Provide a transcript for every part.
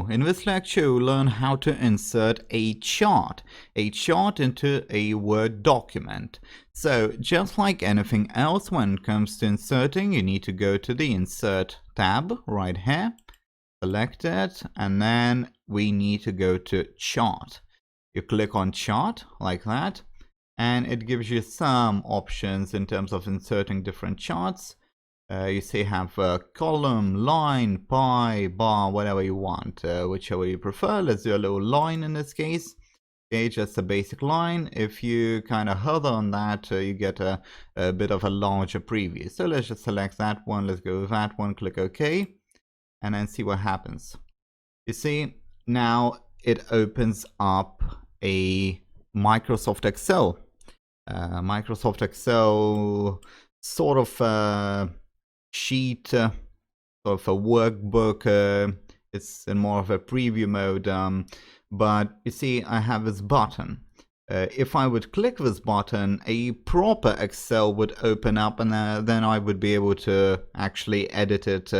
So in this lecture, you'll learn how to insert a chart into a Word document. So just like anything else, when it comes to inserting, you need to go to the Insert tab right here, select it, and then we need to go to Chart. You click on Chart like that, and it gives you some options in terms of inserting different charts. You say have a column, line, pie, bar, whatever you want, whichever you prefer. Let's do a little line in this case. Okay, just a basic line. If you kind of hover on that, you get a bit of a larger preview. So let's just select that one. Let's go with that one, click OK, and then see what happens. You see, now it opens up a Microsoft Excel. Microsoft Excel sort of sheet, sort of a workbook. It's in more of a preview mode, but you see I have this button. If I would click this button, a proper Excel would open up, and then I would be able to actually edit it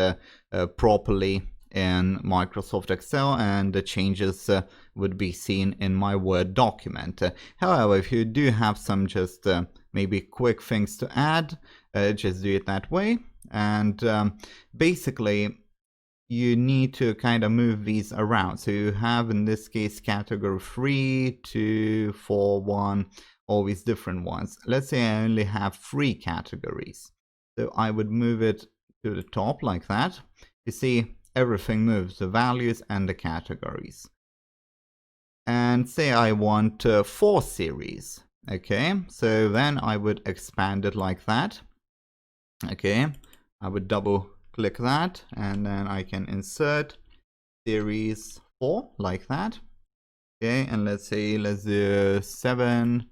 properly in Microsoft Excel, and the changes would be seen in my Word document. However, if you do have some just maybe quick things to add, just do it that way. And basically you need to kind of move these around. So you have in this case category 3, 2, 4, 1, all these different ones. Let's say I only have 3 categories. So I would move it to the top like that. You see everything moves, the values and the categories. And say I want 4 series. Okay, so then I would expand it like that. Okay, I would double click that, and then I can insert series 4 like that. Okay, and let's say let's do 7,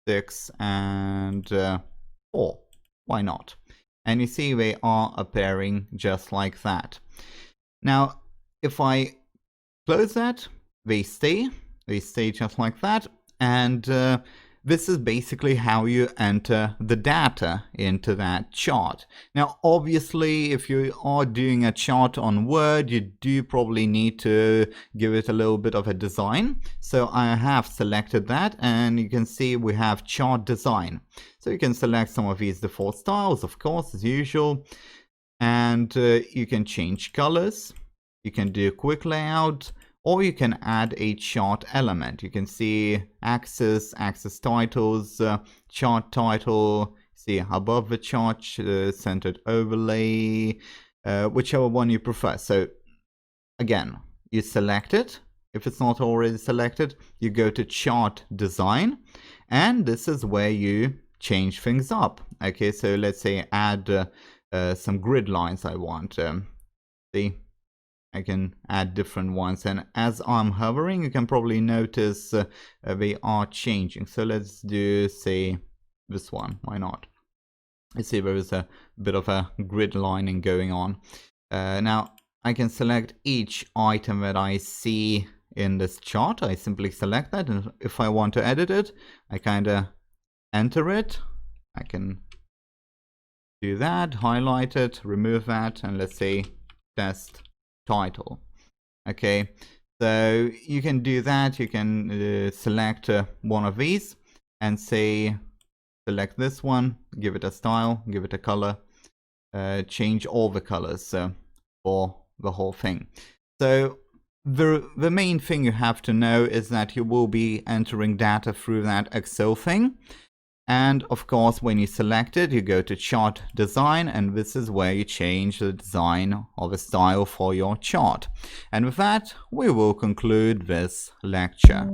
6, and 4. Why not? And you see they are appearing just like that. Now, if I close that, they stay just like that, and this is basically how you enter the data into that chart. Now, obviously, if you are doing a chart on Word, you do probably need to give it a little bit of a design. So I have selected that, and you can see we have chart design. So you can select some of these default styles, of course, as usual, and you can change colors. You can do a quick layout, or you can add a chart element. You can see axis titles, chart title, see above the chart, centered overlay, whichever one you prefer. So again, you select it. If it's not already selected, you go to chart design, and this is where you change things up. Okay, so let's say add some grid lines I want. See, I can add different ones, and as I'm hovering, you can probably notice they are changing. So let's do, say, this one. Why not? You see there is a bit of a grid lining going on. Now I can select each item that I see in this chart. I simply select that, and if I want to edit it, I kind of enter it. I can do that, highlight it, remove that, and let's say test title. Okay, so you can do that. You can select one of these and say select this one, give it a style, give it a color, change all the colors for the whole thing. So the main thing you have to know is that you will be entering data through that Excel thing. And of course, when you select it, you go to chart design, and this is where you change the design or the style for your chart. And with that, we will conclude this lecture.